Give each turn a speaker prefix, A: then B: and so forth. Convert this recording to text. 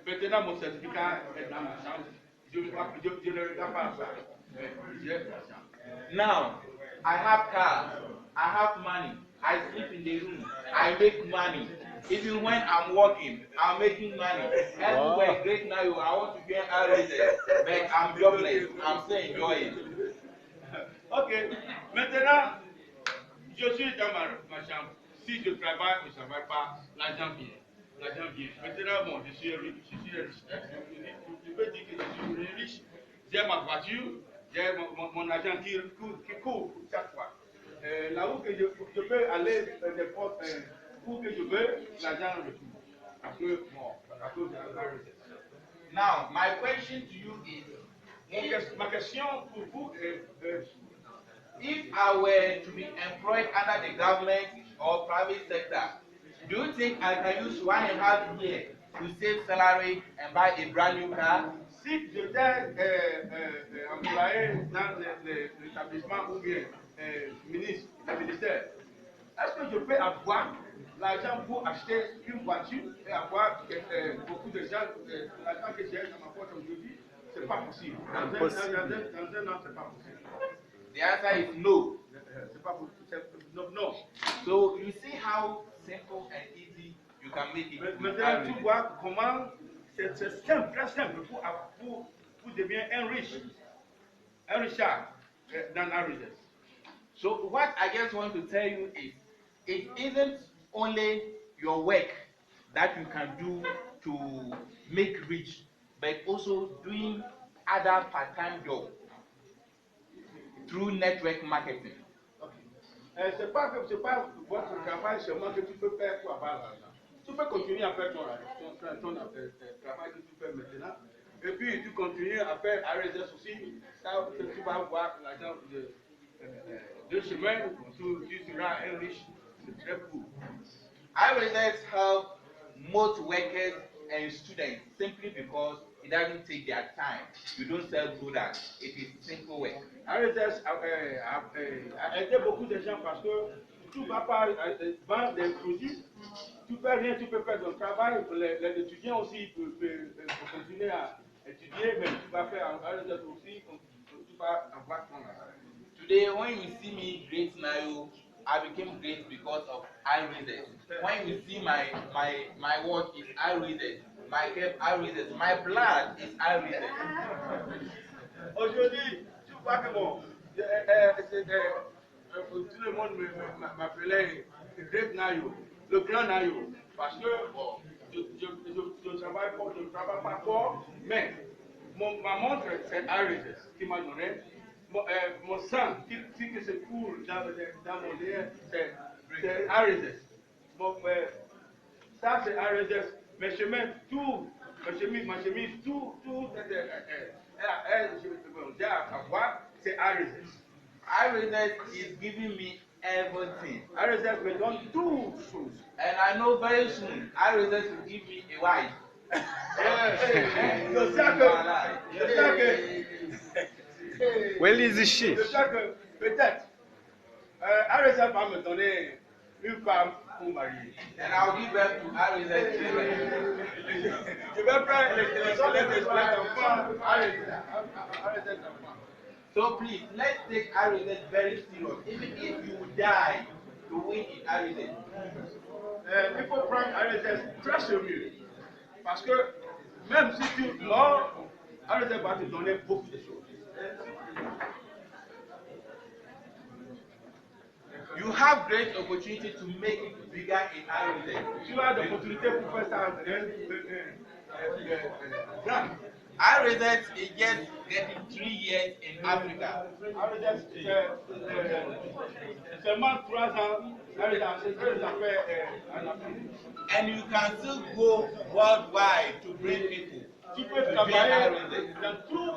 A: Maintenant, mon certificat est dans ma chambre. Je ne regarde pas ça.
B: Now, I have cars, I have money, I sleep in the room, I make money. Even when I'm working, I'm making money. Everywhere great now, I want to get out of there, but I'm jobless. I'm still enjoying.
A: Ok. Maintenant, je suis dans ma chambre. Si je travaille ou je ne travaille pas, l'argent vient. L'argent vient. Maintenant, bon, je suis riche. Je peux dire que je suis riche. J'ai ma voiture, j'ai mon argent qui court chaque fois. Là où que je peux aller n'importe où que je veux, l'argent retourne. Après, bon, à cause de la recette.
B: Now, my question to you is,
A: Ma question pour vous est
B: if I were to be employed under the government or private sector, do you think I can use 1.5 years to save salary and buy a brand new car?
A: si j'étais employé dans l'établissement ou bien ministère, est-ce que je peux avoir l'argent pour acheter une voiture et avoir beaucoup de gens, l'argent que j'ai dans ma poche aujourd'hui? C'est pas possible. Dans un an, c'est pas possible.
B: The answer is no.
A: C'est pas possible. Non.
B: So you see how simple and easy you can make it.
A: Maintenant, tu vois comment c'est simple, très simple pour devenir un richard dans la richesse.
B: So what I just want to tell you is, it isn't only your work that you can do to make rich, but also doing other part-time jobs through network marketing.
A: C'est pas votre travail seulement que tu peux faire pour avoir l'argent. Tu peux continuer à faire ton travail que tu fais maintenant. Et puis tu continues à faire RSS aussi. Ça, tu vas avoir l'argent de chemin. Tu seras un riche. C'est très cool.
B: RSS help most workers and students simply because it doesn't take their time. You don't sell products. It is simple work.
A: RSS a aidé beaucoup de gens parce que tu ne vas pas vendre des produits, tu ne fais rien, tu peux faire ton travail. Les étudiants aussi peuvent continuer à étudier, mais tu vas faire RSS aussi, tu vas avoir ton travail.
B: Today, when you see me great now, I became great because of iReaders. When you see my work is iReaders, my help iReaders, my blood is iReaders.
A: Aujourd'hui, tu vois que bon, tout le monde m'appelait Great Nayo, le grand Nayo, parce que bon, je ne travaille pas fort, mais ma montre, c'est iReaders qui m'a donné. Mon sang qui se coule dans mon lien, c'est iReaders. Ça, c'est iReaders. Mes chemins, tout, ma chemise, tout, j'ai à voir, c'est iReaders.
B: iReaders is giving me everything.
A: iReaders me donne tout choses.
B: And I know very soon, iReaders will give me a wife.
A: Je sais que
C: Where is she?
A: Je sais que peut-être, iReaders va me donner une femme pour marier.
B: And I'll give birth to iReaders children.
A: Je vais faire les enfants, iReaders enfants.
B: So please, let's take iReaders very serious. Even if you die to win in iReaders.
A: Il faut prendre iReaders très sérieux. Parce que même si tu meurs, iReaders va te donner beaucoup de choses.
B: You have great opportunity to make it bigger in iReaders.
A: Tu as l'opportunité pour faire ça grand.
B: iReaders is just getting 3 years in Africa.
A: iReaders, seulement 3 ans, iReaders fait en Afrique.
B: And you can still go worldwide to bring people.
A: Tu peux
B: to join
A: travailler
B: iReaders.
A: dans tout